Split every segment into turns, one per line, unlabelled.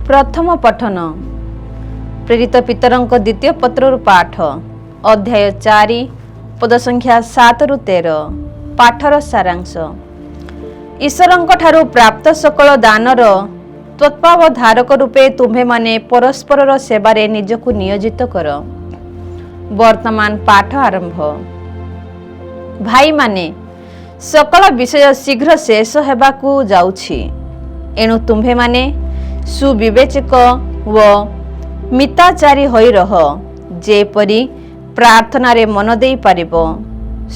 प्रथम पठन प्रेरित पितरंक द्वितीय पत्रु पाठ अध्याय 4 पद संख्या 7 रु 13 पाठर सारांश। ईश्वरंक ठारू प्राप्त सकल दानर तत्वावधारक रूपे तुम्हें माने परस्पर सेवारे निजकु नियोजित कर। वर्तमान पाठ आरंभ। भाई माने सकल विषय शीघ्र शेष हेबाकु जाउछि, एणु तुम्हें माने सुविवेचक व मिताचारी होई रह, जेपरि प्रार्थना रे मन देई पारिबो।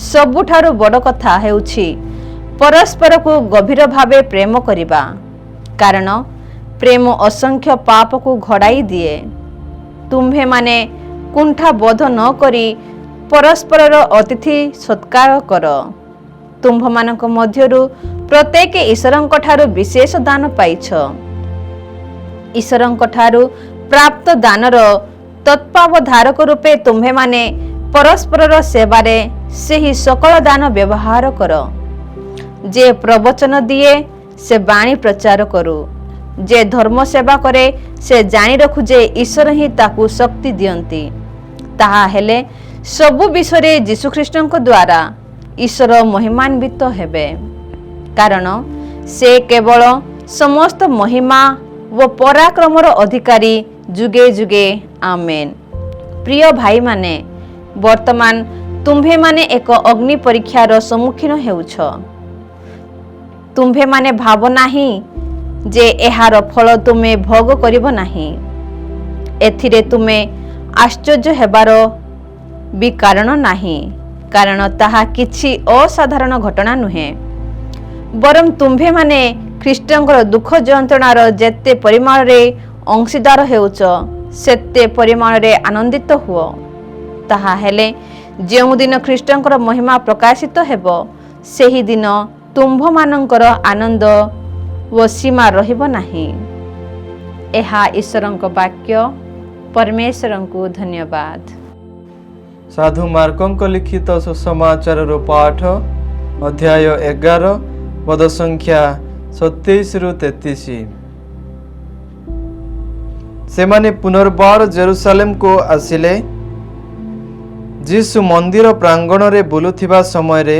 सबुठारु बड़ कथा हेउछि परस्पर को गभीर भावे प्रेम करिबा, कारण प्रेम असंख्य पाप को घड़ाई दिए। तुम्हें माने कुंठा बोध न करी परस्पर अतिथि सत्कार कर। तुम्भ मानक मध्यरु प्रत्येक ईश्वरंक ठारू विशेष दान पाइछ। ईश्वरंक ठारू प्राप्त दानर तत्वावधारक रूपे तुम्हें माने परस्पर सेवारे सेही सकल दान व्यवहार कर। जे प्रवचन दिए से बाणी प्रचार करू, जे धर्म सेवा करे से जानी रखु जे ईश्वर ही ताकू शक्ति दियंती। ताहा हेले सबु विषय यीशुख्रीष्टଙ୍କ द्वारा ईश्वर महिमान्वित हेबे, कारण से केवल समस्त महिमा व पराक्रमर अधिकारी जुगे जुगे। आमेन। प्रिय भाई माने, वर्तमान तुम्भे माने एक अग्नि परीक्षार सम्मुखीन हेउछ। तुम्भे माने भाव नाही जे एहार फल तुमे भोग करिबो नाही। एथिरे तुमे आश्चर्य हेबार भी कारण नाही, कारण ताहा किछि असाधारण घटना नुहे। बरम तुम्भे माने ख्रीष्टंकर दुख जंत्रणार जेते परिमाण रे अंशीदार हेउच, सेते परिमाण रे आनंदित हुओ। ताहा हेले जेउ दिन ख्रीष्टंकर महिमा प्रकाशित हेबो, सेही दिन तुम्भ मानंकर आनंद व सीमा रहिबो नाही। एहा ईश्वरंक वाक्य। परमेश्वरंकु धन्यवाद।
साधु मार्कंक लिखित सुसमाचार पाठ अध्याय 11 पद संख्या 27 रु 33। सेमाने पुनर्बार जेरुसालेम को आसिले। जीसु मंदिर प्रांगण रे बुलुथिबा समय रे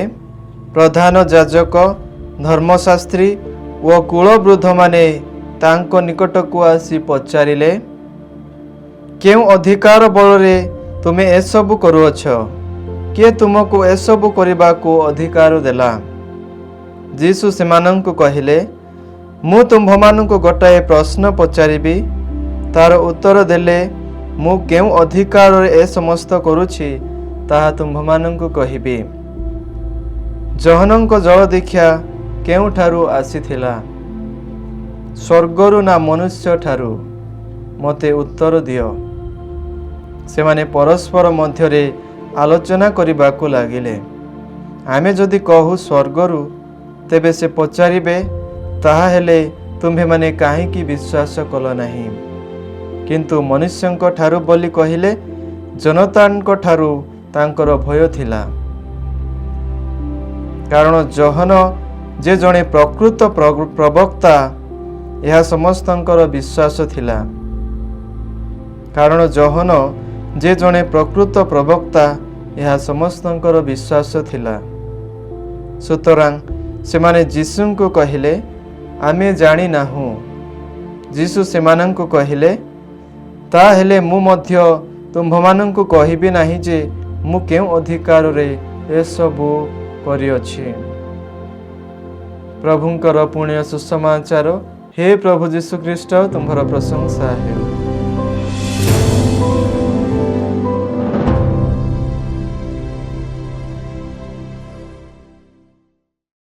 प्रधान याजक, धर्मशास्त्री व कुलवृद्ध माने तांको निकट को आसी पचारिले, केउ अधिकार बल रे तुमे एसबु करुअछ? किए तुमको एसबु करबा को अधिकार देला? जीसु सेमानंकु कहिले, मु तुम्भमानंकु गोटाए प्रश्न पचारिबी, तार उत्तर देले मु केउ अधिकार रे ए समस्त करूछि ताहा तुम्भमानंकु कहिबी। जहनंक जल दीक्षा केउठारु आसीथिला, स्वर्गरु ना मनुष्य ठारु? मते उत्तर दियो। सेमाने परस्पर मध्यरे आलोचना करिबाकु लागिले। आमे जदि कहू स्वर्गरु, तेबे से पचारिबे, ताहा हेले तुम्हे माने काहेकि विश्वास कल नाही? किंतु मनुष्यंक ठारु बोली कहिले जनतांक ठारु तांकर भय थिला, कारण जहन जे जणे प्रकृत प्रवक्ता यह समस्तंकर विश्वास थिला। कारण जहन जे जणे प्रकृत प्रवक्ता यह समस्तंकर विश्वास थिला। सुतरां सेमाने जीसुंको कहिले, आमे जानी नाहु। जीसु सेमानंको कहिले, ता हेले मु मध्य तुम्भमानंको कहिबी नाही जे मु केउ अधिकार रे ए सबु करिअछि। प्रभुंकर पुण्य सुसमाचार। हे प्रभु जीशु ख्रीष्ट, तुम्हारा प्रशंसा है।